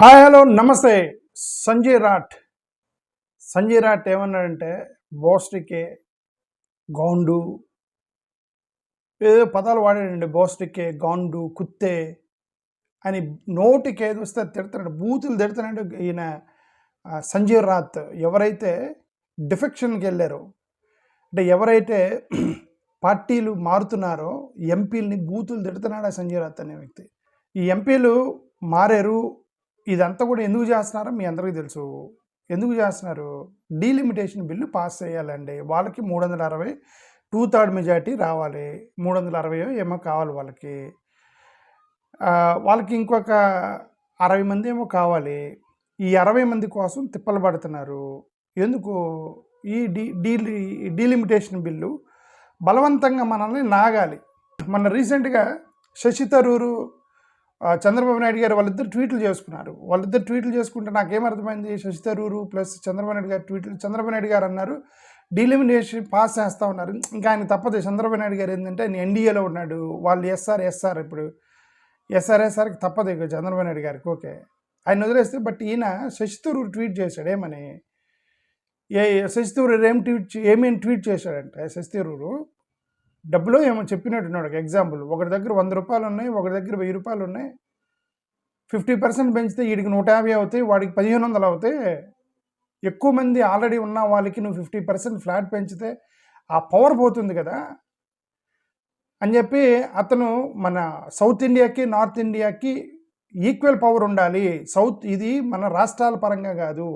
Hi hello నమస్తే. Sanjay rot ఏమన్నాడంటే బోస్టికే గౌండు ఏదో పదాలు వాడాడండి. బోస్టికే గౌండు కుత్తే అని నోటికి ఏది వస్తే తిడతాడు, బూతులు తిడతాడు ఈయన. సంజయ్ రాత్ ఎవరైతే డిఫెక్షన్కి వెళ్ళారో, అంటే ఎవరైతే పార్టీలు మారుతున్నారో ఎంపీలని బూతులు తిడుతున్నాడు సంజయ్ రాత్ అనే వ్యక్తి. ఈ ఎంపీలు మారారు. ఇదంతా కూడా ఎందుకు చేస్తున్నారో మీ అందరికీ తెలుసు. ఎందుకు చేస్తున్నారు? డీలిమిటేషన్ బిల్లు పాస్ చేయాలండి. వాళ్ళకి 360 2/3 మెజార్టీ రావాలి. 360 ఏమో కావాలి వాళ్ళకి. వాళ్ళకి ఇంకొక 60 మంది ఏమో కావాలి. ఈ 60 మంది కోసం తిప్పలు పడుతున్నారు. ఎందుకు? ఈ డీలిమిటేషన్ బిల్లు బలవంతంగా మనల్ని నాగాలి. మన రీసెంట్గా శశి థరూరు, చంద్రబాబు నాయుడు గారు వాళ్ళిద్దరు ట్వీట్లు చేసుకున్నారు. వాళ్ళిద్దరు ట్వీట్లు చేసుకుంటే నాకేమర్థమైంది, శశి థరూరు ప్లస్ చంద్రబాబు నాయుడు గారు ట్వీట్లు. చంద్రబాబు నాయుడు గారు అన్నారు డీలిమిటేషన్ పాస్ చేస్తూ ఉన్నారు. ఇంకా ఆయన తప్పదు. చంద్రబాబు నాయుడు గారు ఏంటంటే ఆయన ఎన్డీఏలో ఉన్నాడు. వాళ్ళు ఎస్ఆర్ ఇప్పుడు ఎస్ఆర్కి తప్పదు. ఇక చంద్రబాబు నాయుడు గారికి ఓకే ఆయన వదిలేస్తే. బట్ ఈయన శశి థరూరు ట్వీట్ చేశాడు. ఏమని? శశి థరూరు ఏమేమి ట్వీట్ చేశాడంటే, శశి థరూరు డబ్బులో ఏమో చెప్పినట్టున్నాడు. ఎగ్జాంపుల్, ఒకటి దగ్గర 100 రూపాయలు ఉన్నాయి, ఒకటి దగ్గర 1000 రూపాయలు ఉన్నాయి. 50% పెంచితే వీడికి 150 అవుతాయి, వాడికి 1500 అవుతాయి. ఎక్కువ మంది ఆల్రెడీ ఉన్న వాళ్ళకి నువ్వు 50% ఫ్లాట్ పెంచితే ఆ పవర్ పోతుంది కదా అని చెప్పి అతను మన సౌత్ ఇండియాకి నార్త్ ఇండియాకి ఈక్వల్ పవర్ ఉండాలి. ఇది మన రాష్ట్రాల పరంగా కాదు.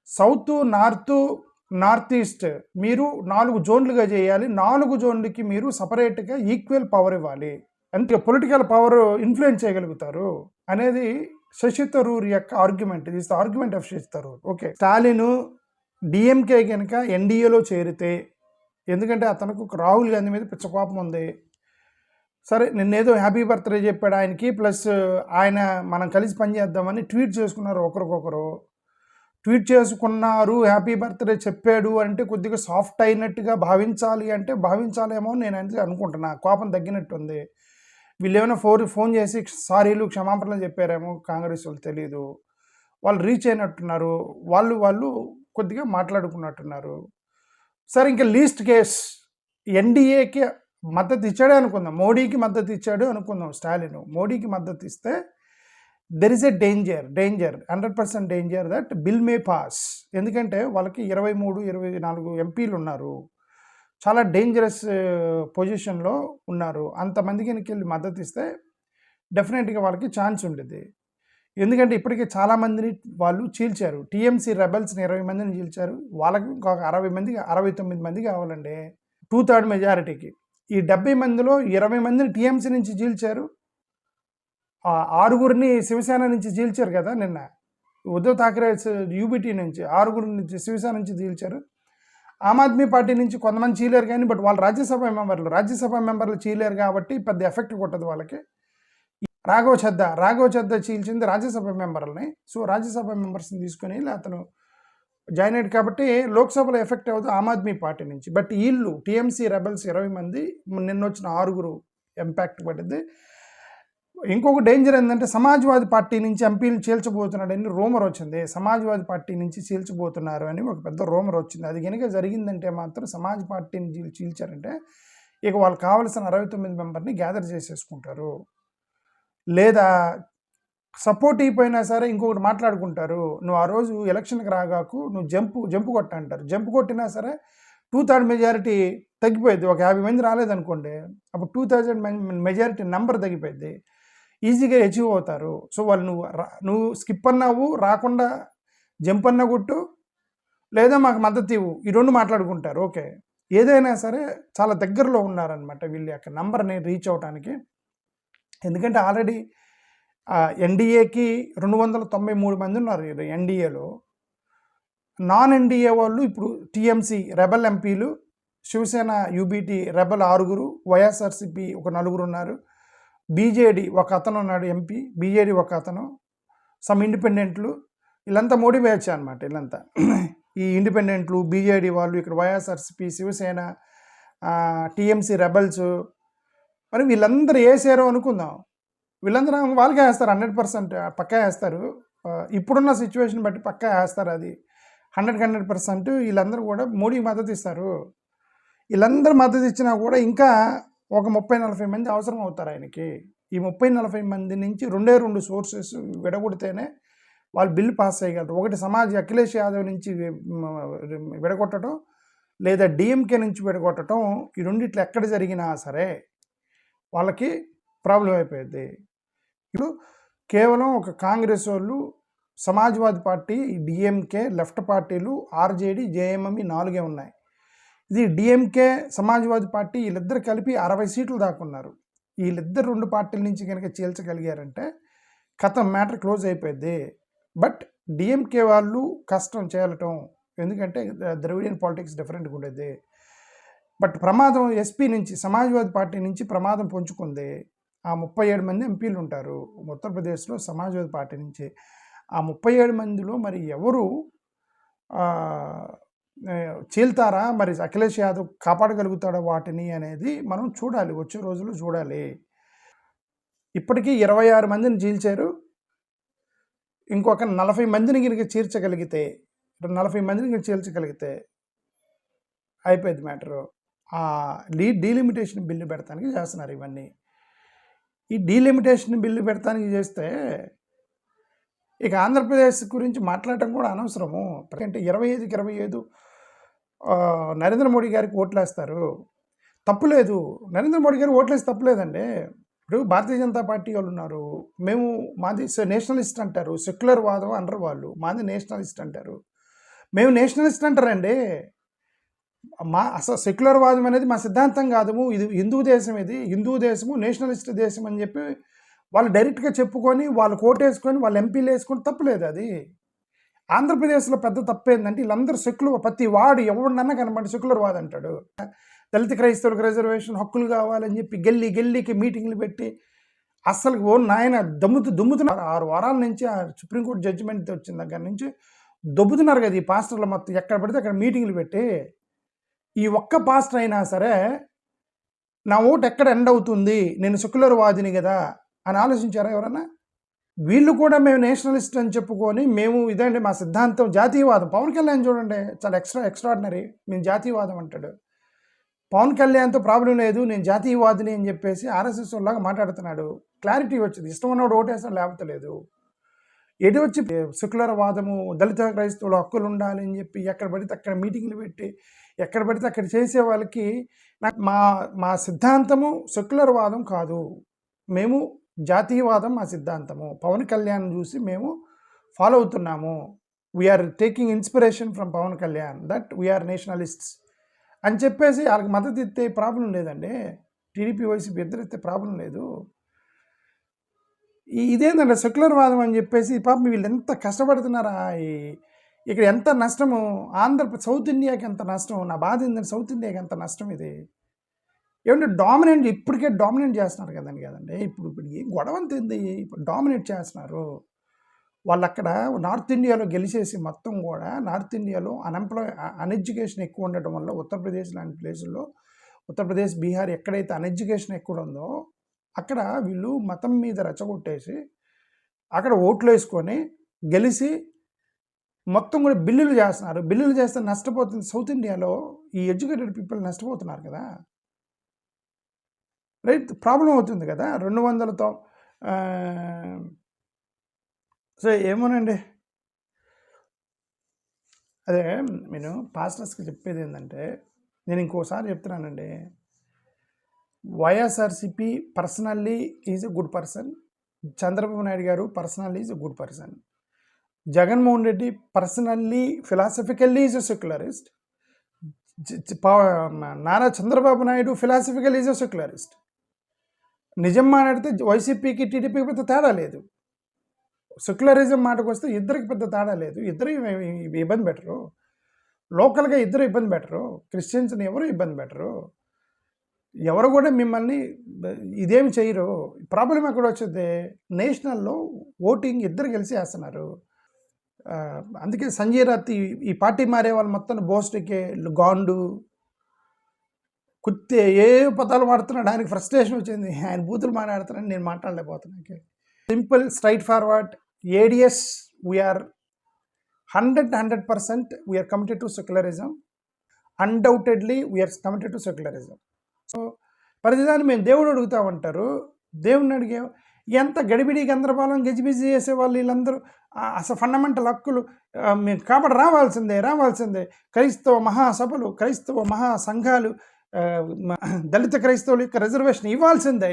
సౌత్ నార్త్ ఈస్ట్ మీరు 4 జోన్లుగా చేయాలి. 4 జోన్లకి మీరు సపరేట్గా ఈక్వల్ పవర్ ఇవ్వాలి. అంటే పొలిటికల్ పవర్ ఇన్ఫ్లుయెన్స్ చేయగలుగుతారు అనేది శశి థరూర్ యొక్క argument. Is the argument of Shashi Tharoor. Okay, Stalin DMK కనుక ఎన్డీఏలో చేరితే, ఎందుకంటే అతనికి రాహుల్ గాంధీ మీద పిచ్చ కోపం ఉంది. సరే, నిన్నేదో హ్యాపీ బర్త్డే చెప్పాడు ఆయనకి, ప్లస్ ఆయన మనం కలిసి పనిచేద్దామని ట్వీట్ చేసుకున్నారు. ఒకరికొకరు ట్వీట్ చేసుకున్నారు. హ్యాపీ బర్త్డే చెప్పాడు అంటే కొద్దిగా సాఫ్ట్ అయినట్టుగా భావించాలి. అంటే భావించాలేమో నేను అంటే అనుకుంటున్నా. కోపం తగ్గినట్టుంది. వీళ్ళు ఏమైనా ఫోన్ చేసి సారీలు క్షమాపణలు చెప్పారేమో కాంగ్రెస్ వాళ్ళు, తెలియదు. వాళ్ళు రీచ్ అయినట్టున్నారు. వాళ్ళు కొద్దిగా మాట్లాడుకున్నట్టున్నారు. సరే, ఇంకా లీస్ట్ కేస్ ఎన్డీఏకి మద్దతు ఇచ్చాడే అనుకుందాం, మోడీకి మద్దతు ఇచ్చాడు అనుకుందాం. స్టాలిన్ మోడీకి మద్దతు ఇస్తే there is a danger 100% danger that bill May pass. ఎందుకంటే వాళ్ళకి 23-24 ఎంపీలు ఉన్నారు. చాలా డేంజరస్ పొజిషన్లో ఉన్నారు. అంతమందికి వెళ్ళి మద్దతు ఇస్తే డెఫినెట్గా వాళ్ళకి ఛాన్స్ ఉండేది. ఎందుకంటే ఇప్పటికే చాలామందిని వాళ్ళు చీల్చారు. టీఎంసీ రెబల్స్ని 20 మందిని చీల్చారు. వాళ్ళకి ఇంకొక 69 మంది కావాలండి 2/3 మెజారిటీకి. ఈ 70 మందిలో 20 మందిని టీఎంసీ నుంచి చీల్చారు. 6 శివసేన నుంచి చీల్చారు కదా నిన్న. ఉద్ధవ్ ఠాక్రే యూబీటీ నుంచి 6 నుంచి శివసేన నుంచి చీల్చారు. ఆమ్ ఆద్మీ పార్టీ నుంచి కొంతమంది చీలేరు కానీ, బట్ వాళ్ళు రాజ్యసభ మెంబర్లు చీలేరు కాబట్టి పెద్ద ఎఫెక్ట్ కొట్టదు వాళ్ళకి. రాఘవ్ చద్దా చీల్చింది రాజ్యసభ మెంబర్లని. సో రాజ్యసభ మెంబర్స్ని తీసుకుని అతను జాయిన్ అయ్యాడు కాబట్టి లోక్సభలో ఎఫెక్ట్ అవుతుంది ఆమ్ ఆద్మీ పార్టీ నుంచి. బట్ వీళ్ళు టీఎంసీ రెబల్స్ 20 మంది, నిన్న వచ్చిన 6 ఇంపాక్ట్ పడింది. ఇంకొక డేంజర్ ఏంటంటే సమాజ్వాదీ పార్టీ నుంచి ఎంపీలు చీల్చబోతున్నాడని రూమర్ వచ్చింది. సమాజ్వాదీ పార్టీ నుంచి చీల్చబోతున్నారు అని ఒక పెద్ద రూమర్ వచ్చింది. అది కనుక జరిగిందంటే మాత్రం సమాజ్ పార్టీని చీల్చారంటే ఇక వాళ్ళు కావలసిన 69 మెంబర్ని గ్యాదర్ చేసేసుకుంటారు. లేదా సపోర్ట్ అయిపోయినా సరే ఇంకొకటి మాట్లాడుకుంటారు. నువ్వు ఆ రోజు ఎలక్షన్కి రాగాకు, నువ్వు జంపు కొట్ట అంటారు. జంపు కొట్టినా సరే 2/3 మెజారిటీ తగ్గిపోయింది. ఒక 50 మంది రాలేదనుకోండి, అప్పుడు 2000 మెజారిటీ నెంబర్ తగ్గిపోయింది. ఈజీగా అచీవ్ అవుతారు. సో వాళ్ళు నువ్వు స్కిప్ అన్నావు, రాకుండా జంప్ అన్నా కొట్టు, లేదా మాకు మద్దతు ఇవ్వు, ఈ 2 మాట్లాడుకుంటారు. ఓకే, ఏదైనా సరే చాలా దగ్గరలో ఉన్నారనమాట వీళ్ళ యొక్క నెంబర్ని రీచ్ అవడానికి. ఎందుకంటే ఆల్రెడీ ఎన్డీఏకి 293 మంది ఉన్నారు ఎన్డీఏలో. నాన్ ఎన్డీఏ వాళ్ళు ఇప్పుడు టీఎంసీ రెబల్ ఎంపీలు, శివసేన యూబీటీ రెబల్ 6, వైఎస్ఆర్సీపీ ఒక 4 ఉన్నారు, బీజేడీ ఒక అతను ఉన్నాడు ఎంపీ, బీజేడీ ఒక అతను, సమ్ ఇండిపెండెంట్లు. వీళ్ళంతా మోడీ బ్యాచ్ అనమాట. వీళ్ళంతా ఈ ఇండిపెండెంట్లు, బీజేడీ వాళ్ళు, ఇక్కడ వైఎస్ఆర్సీపీ, శివసేన, టీఎంసీ రెబల్స్. మరి వీళ్ళందరూ వేసారు అనుకుందాం. వీళ్ళందరూ వాళ్ళకే వేస్తారు, 100% పక్కా వేస్తారు. ఇప్పుడున్న సిచ్యువేషన్ బట్టి పక్కా వేస్తారు. అది 100% వీళ్ళందరూ కూడా మోడీకి మద్దతు ఇస్తారు. వీళ్ళందరూ మద్దతు ఇచ్చినా కూడా ఇంకా ఒక 30-40 మంది అవసరం అవుతారు ఆయనకి. ఈ 30-40 మంది నుంచి 2 సోర్సెస్ విడగొడితేనే వాళ్ళు బిల్లు పాస్ చేయగలరు. ఒకటి అఖిలేష్ యాదవ్ నుంచి విడగొట్టడం, లేదా డిఎంకే నుంచి విడగొట్టడం. ఈ రెండిట్లో ఎక్కడ జరిగినా సరే వాళ్ళకి ప్రాబ్లం అయిపోయింది. ఇప్పుడు కేవలం ఒక కాంగ్రెస్ వాళ్ళు, సమాజ్వాదీ పార్టీ, డిఎంకే, లెఫ్ట్ పార్టీలు, ఆర్జేడీ, జేఎంఎం 4 ఉన్నాయి. ఇది డిఎంకే, సమాజ్వాదీ పార్టీ వీళ్ళిద్దరు కలిపి 60 సీట్లు దాకున్నారు. వీళ్ళిద్దరు 2 పార్టీల నుంచి కనుక చీల్చగలిగారంటే కథం మ్యాటర్ క్లోజ్ అయిపోయింది. బట్ డిఎంకే వాళ్ళు కష్టం చేయటం, ఎందుకంటే ద్రవిడియన్ పాలిటిక్స్ డిఫరెంట్గా ఉండేది. బట్ ప్రమాదం ఎస్పీ నుంచి, సమాజ్వాదీ పార్టీ నుంచి ప్రమాదం పొంచుకుంది. ఆ 37 మంది ఎంపీలు ఉంటారు ఉత్తరప్రదేశ్లో సమాజ్వాదీ పార్టీ నుంచి. ఆ 37 మందిలో మరి ఎవరు చీల్తారా, మరి అఖిలేష్ యాదవ్ కాపాడగలుగుతాడా వాటిని అనేది మనం చూడాలి, వచ్చే రోజులు చూడాలి. ఇప్పటికీ 26 మందిని చీల్చారు. ఇంకొక 40 మందిని కనుక చీల్చగలిగితే, 40 మందిని కనుక చీల్చగలిగితే అయిపోయింది మ్యాటరు. డీలిమిటేషన్ బిల్లు పెడతానికి చేస్తున్నారు ఇవన్నీ. ఈ డీలిమిటేషన్ బిల్లు పెడతానికి చేస్తే ఇక ఆంధ్రప్రదేశ్ గురించి మాట్లాడటం కూడా అనవసరము. ఎందుకంటే 25కి 25 నరేంద్ర మోడీ గారికి ఓట్లేస్తారు, తప్పులేదు. నరేంద్ర మోడీ గారికి ఓట్లేసి తప్పులేదండి. ఇప్పుడు భారతీయ జనతా పార్టీ వాళ్ళు ఉన్నారు, మాది నేషనలిస్ట్ అంటారు, సెక్యులర్ వాదం అనరు వాళ్ళు, మాది నేషనలిస్ట్ అంటారు. మేము నేషనలిస్ట్ అంటారండి. అసలు సెక్యులర్ వాదం అనేది మా సిద్ధాంతం కాదు, ఇది హిందూ దేశం, ఇది హిందూ దేశము, నేషనలిస్ట్ దేశం అని చెప్పి వాళ్ళు డైరెక్ట్గా చెప్పుకొని, వాళ్ళు కోటేసుకొని, వాళ్ళు ఎంపీలు వేసుకొని తప్పులేదు. అది ఆంధ్రప్రదేశ్లో పెద్ద తప్పు ఏంటంటే వీళ్ళందరూ సెక్యులర్, ప్రతి వాడు ఎవడన్నా కనబడి సెక్యులర్ వాదం అంటాడు. దళిత క్రైస్తవులకు రిజర్వేషన్ హక్కులు కావాలని చెప్పి గల్లీకి మీటింగ్లు పెట్టి అస్సలు నాయన దుమ్ముతున్నారు. 6 వారాల నుంచి ఆ సుప్రీంకోర్టు జడ్జిమెంట్ వచ్చిన దగ్గర నుంచి దొబ్బుతున్నారు కదా ఈ పాస్టర్లు మొత్తం. ఎక్కడ పడితే అక్కడ మీటింగ్లు పెట్టి, ఈ ఒక్క పాస్టర్ అయినా సరే నా ఓటు ఎక్కడ ఎండ్ అవుతుంది, నేను సెక్యులర్ వాదిని కదా అని ఆలోచించారా ఎవరన్నా? వీళ్ళు కూడా మేము నేషనలిస్ట్ అని చెప్పుకొని, మేము ఇదండి మా సిద్ధాంతం జాతీయవాదం. పవన్ కళ్యాణ్ చూడండి, చాలా ఎక్స్ట్రాడినరీ, మేము జాతీయవాదం అంటాడు. పవన్ కళ్యాణ్తో ప్రాబ్లం లేదు, నేను జాతీయవాదిని అని చెప్పేసి ఆర్ఎస్ఎస్ లాగా మాట్లాడుతున్నాడు. క్లారిటీ వచ్చింది, ఇష్టం ఉన్నవాడు ఓటేస్తాం లేకపోతే లేదు. ఎటు వచ్చి సెక్యులర్ వాదము, దళిత క్రైస్తవులు హక్కులు ఉండాలి అని చెప్పి ఎక్కడ పడితే అక్కడ మీటింగ్లు పెట్టి ఎక్కడ పడితే అక్కడ చేసే వాళ్ళకి నాకు మా సిద్ధాంతము సెక్యులర్ వాదం కాదు, మేము జాతీయవాదం మా సిద్ధాంతము, పవన్ కళ్యాణ్ చూసి మేము ఫాలో అవుతున్నాము, we're taking inspiration from Pawan Kalyan, that we're nationalists అని చెప్పేసి వాళ్ళకి మద్దతు ఇస్తే ప్రాబ్లం లేదండి. టీడీపీ వైసీపీ ఇద్దరు ఇస్తే ప్రాబ్లం లేదు. ఇదేంటంటే సెక్యులర్ వాదం అని చెప్పేసి పాపం వీళ్ళు ఎంత కష్టపడుతున్నారా, ఇక్కడ ఎంత నష్టము, సౌత్ ఇండియాకి ఎంత నష్టం. నా బాధ ఏంటంటే సౌత్ ఇండియాకి ఎంత నష్టం ఇది. ఏమంటే ఇప్పటికే డామినేట్ చేస్తున్నారు కదండి. ఇప్పుడు ఏం గొడవ అంతుంది, ఇప్పుడు డామినేట్ చేస్తున్నారు వాళ్ళు. అక్కడ నార్త్ ఇండియాలో గెలిచేసి మొత్తం కూడా నార్త్ ఇండియాలో అన్ఎడ్యుకేషన్ ఎక్కువ ఉండటం వల్ల ఉత్తరప్రదేశ్ లాంటి ప్లేసుల్లో, ఉత్తరప్రదేశ్, బీహార్ ఎక్కడైతే అన్ఎడ్యుకేషన్ ఎక్కువ ఉందో అక్కడ వీళ్ళు మతం మీద రెచ్చగొట్టేసి అక్కడ ఓట్లు వేసుకొని గెలిచి మొత్తం కూడా బిల్లులు చేస్తున్నారు. బిల్లులు చేస్తే నష్టపోతుంది సౌత్ ఇండియాలో, ఈ ఎడ్యుకేటెడ్ పీపుల్ నష్టపోతున్నారు కదా, రైట్. ప్రాబ్లం అవుతుంది కదా 200తో. సో ఏమోనండి, అదే నేను పాస్టర్స్కి చెప్పేది ఏంటంటే, నేను ఇంకోసారి చెప్తున్నానండి, YSRCP personally is a good person, Chandrababu Naidu గారు personally is a good person, Jaganmohan Reddy personally philosophically is a secularist, Nara Chandrababu Naidu philosophical is a secularist. నిజం మాట్లాడితే వైసీపీకి టీడీపీకి పెద్ద తేడా లేదు. సెక్యులరిజం మాటకు వస్తే ఇద్దరికి పెద్ద తేడా లేదు. ఇద్దరు ఇబ్బంది పెట్టరు, లోకల్గా ఇద్దరు ఇబ్బంది పెట్టరు, క్రిస్టియన్స్ని ఎవరు ఇబ్బంది పెట్టరు, ఎవరు కూడా మిమ్మల్ని ఇదేమి చేయరు. ప్రాబ్లం ఎక్కడ వచ్చింది, నేషనల్లో ఓటింగ్ ఇద్దరు కలిసి వేస్తున్నారు. అందుకే సంజయ్ రాత్ ఈ పార్టీ మారే వాళ్ళు మొత్తం బోస్ట్కే గాండు కుత్తే ఏ పదాలు వాడుతున్నాడు, ఆయనకి ఫ్రస్ట్రేషన్ వచ్చింది, ఆయన బూతులు మాట్లాడుతున్నాడు, నేను మాట్లాడలేకపోతున్నాను. Simple straightforward ADS we're 100% we're committed to secularism. Undoubtedly we're committed to secularism. So ప్రతిదాన్ని మేము దేవుడు అడుగుతామంటారు. దేవుడిని అడిగే ఎంత గడిబిడి గందరగోళం గజిబిజి చేసే వాళ్ళు వీళ్ళందరూ అసలు ఫండమెంటల్ హక్కులు మేము కాబట్టి రావాల్సిందే. క్రైస్తవ మహాసభలు, క్రైస్తవ మహాసంఘాలు, దళిత క్రైస్తవుల యొక్క రిజర్వేషన్ ఇవ్వాల్సిందే.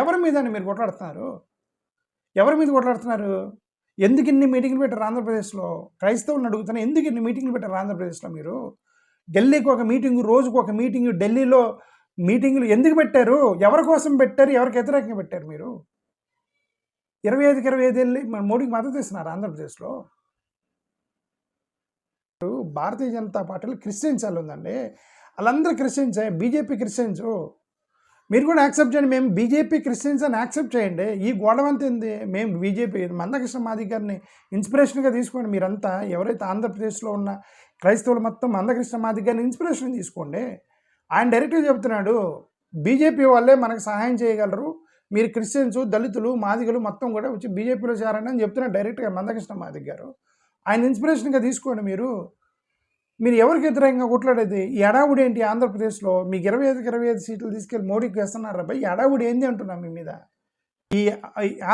ఎవరి మీద మీరు కొట్లాడుతున్నారు? ఎందుకు ఇన్ని మీటింగ్లు పెట్టారు ఆంధ్రప్రదేశ్లో? క్రైస్తవులను అడుగుతున్నా, ఎందుకు ఇన్ని మీటింగ్లు పెట్టారు ఆంధ్రప్రదేశ్లో? మీరు ఢిల్లీకి ఒక మీటింగు, రోజుకు ఒక మీటింగు, ఢిల్లీలో మీటింగులు ఎందుకు పెట్టారు? ఎవరి కోసం పెట్టారు? ఎవరికి వ్యతిరేకంగా పెట్టారు? మీరు 25కి 25 వెళ్ళి మన మోడీకి మద్దతు ఇస్తున్నారు ఆంధ్రప్రదేశ్లో. భారతీయ జనతా పార్టీలో క్రిస్టియన్స్ వాళ్ళు ఉందండి, వాళ్ళందరూ క్రిస్టియన్సే. బీజేపీ క్రిస్టియన్సు, మీరు కూడా యాక్సెప్ట్ చేయండి. మేము బీజేపీ క్రిస్టియన్స్ అని యాక్సెప్ట్ చేయండి. ఈ గొడవంతా ఏంది? మేము బీజేపీ మందకృష్ణ మాదిగ గారిని ఇన్స్పిరేషన్గా తీసుకోండి. మీరంతా ఎవరైతే ఆంధ్రప్రదేశ్లో ఉన్న క్రైస్తవులు మొత్తం మందకృష్ణ మాదిగ గారిని ఇన్స్పిరేషన్ తీసుకోండి. ఆయన డైరెక్ట్గా చెబుతున్నాడు, బీజేపీ వాళ్ళే మనకు సహాయం చేయగలరు, మీరు క్రిస్టియన్స్, దళితులు, మాదిగలు మొత్తం కూడా వచ్చి బీజేపీలో చేరండి అని చెప్తున్నాడు డైరెక్ట్గా మందకృష్ణ మాదిగ గారు. ఆయన ఇన్స్పిరేషన్గా తీసుకోండి. మీరు ఎవరికి వ్యతిరేకంగా కొట్లాడేది? ఈ అడావుడి ఏంటి ఆంధ్రప్రదేశ్లో? మీకు 25కి 25 సీట్లు తీసుకెళ్ళి మోడీకి వేస్తున్నారు అబ్బాయి. ఈ అడావుడి ఏంది అంటున్నా మీ మీద. ఈ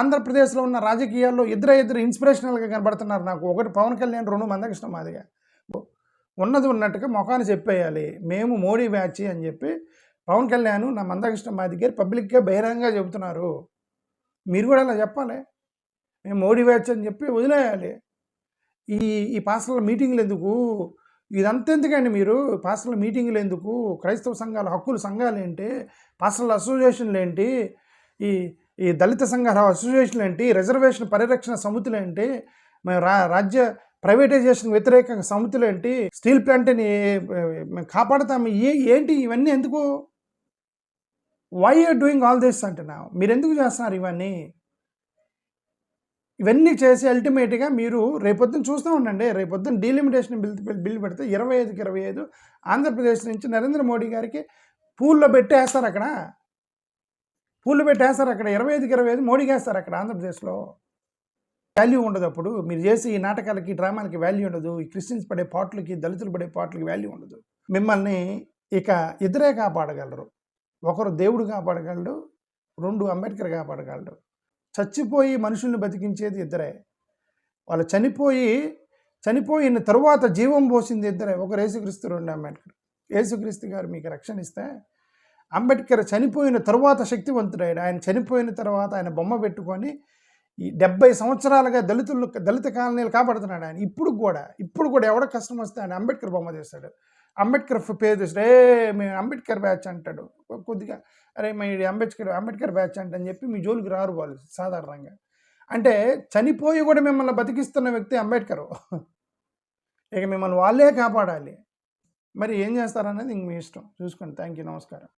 ఆంధ్రప్రదేశ్లో ఉన్న రాజకీయాల్లో ఇద్దరు ఇన్స్పిరేషనల్గా కనబడుతున్నారు నాకు. ఒకటి పవన్ కళ్యాణ్, 2 మందకృష్ణ మాదిగ. ఉన్నది ఉన్నట్టుగా మొఖాన్ని చెప్పేయాలి, మేము మోడీ బ్యాచ్ అని చెప్పి పవన్ కళ్యాణ్ నా మందకృష్ణ మాదిగ గారు పబ్లిక్గా బహిరంగంగా చెబుతున్నారు. మీరు కూడా అలా చెప్పాలి, మేము మోడీ బ్యాచ్ అని చెప్పి వదిలేయాలి. ఈ పాస్టర్ల మీటింగ్లు ఎందుకు? ఇదంతా ఎందుకండి? మీరు పాస్టర్ల మీటింగ్లు ఎందుకు? క్రైస్తవ సంఘాల హక్కుల సంఘాలు ఏంటి? పాస్టర్ల అసోసియేషన్లు ఏంటి? ఈ దళిత సంఘాల అసోసియేషన్లు ఏంటి? రిజర్వేషన్ పరిరక్షణ సమితులు ఏంటి? రాజ్య ప్రైవేటైజేషన్ వ్యతిరేక సమితులు ఏంటి? స్టీల్ ప్లాంట్ని మేము కాపాడుతాము ఏంటి? ఇవన్నీ ఎందుకు? Why are doing all this అంటున్నా? మీరు ఎందుకు చేస్తున్నారు ఇవన్నీ చేసి అల్టిమేట్గా మీరు రేపొద్దున చూస్తూ ఉండండి. రేపొద్దున డీలిమిటేషన్ బిల్ పెడితే 25కి 25 ఆంధ్రప్రదేశ్ నుంచి నరేంద్ర మోడీ గారికి పూల్లో పెట్టేస్తారు. అక్కడ 25కి 25 మోడీకి వేస్తారు అక్కడ ఆంధ్రప్రదేశ్లో. వాల్యూ ఉండదు. అప్పుడు మీరు చేసి ఈ నాటకాలకి, డ్రామాలకి వాల్యూ ఉండదు. ఈ క్రిస్టియన్స్ పడే పాటలకి, దళితులు పడే పాటలకి వాల్యూ ఉండదు. మిమ్మల్ని ఇక ఇద్దరే కాపాడగలరు. ఒకరు దేవుడు కాపాడగలడు, 2 అంబేద్కర్ కాపాడగలడు. చచ్చిపోయి మనుషుల్ని బతికించేది ఇద్దరే. వాళ్ళు చనిపోయిన తరువాత జీవం పోసింది ఇద్దరే. ఒకరు యేసుక్రీస్తు, 2 అంబేద్కర్. యేసుక్రీస్తు గారు మీకు రక్షణ ఇస్తే, అంబేద్కర్ చనిపోయిన తరువాత శక్తివంతుడయ్యాడు. ఆయన చనిపోయిన తర్వాత ఆయన బొమ్మ పెట్టుకొని ఈ 70 సంవత్సరాలుగా దళిత కాలనీలు కాపాడుతున్నాడు ఆయన. ఇప్పుడు కూడా ఎవడ కష్టం వస్తే ఆయన అంబేద్కర్ బొమ్మ చేస్తాడు, అంబేద్కర్ పేరు చేస్తాడు. మేము అంబేద్కర్ బ్యాచ్ అంటాడు. కొద్దిగా అరే మీ అంబేద్కర్ బ్యాచ్ అని చెప్పి మీ జోలికి రారు వాళ్ళు సాధారణంగా. అంటే చనిపోయి కూడా మిమ్మల్ని బతికిస్తున్న వ్యక్తి అంబేద్కర్. ఇక మిమ్మల్ని వాళ్ళే కాపాడాలి. మరి ఏం చేస్తారనేది ఇంక మీ ఇష్టం చూసుకోండి. థ్యాంక్ యూ, నమస్కారం.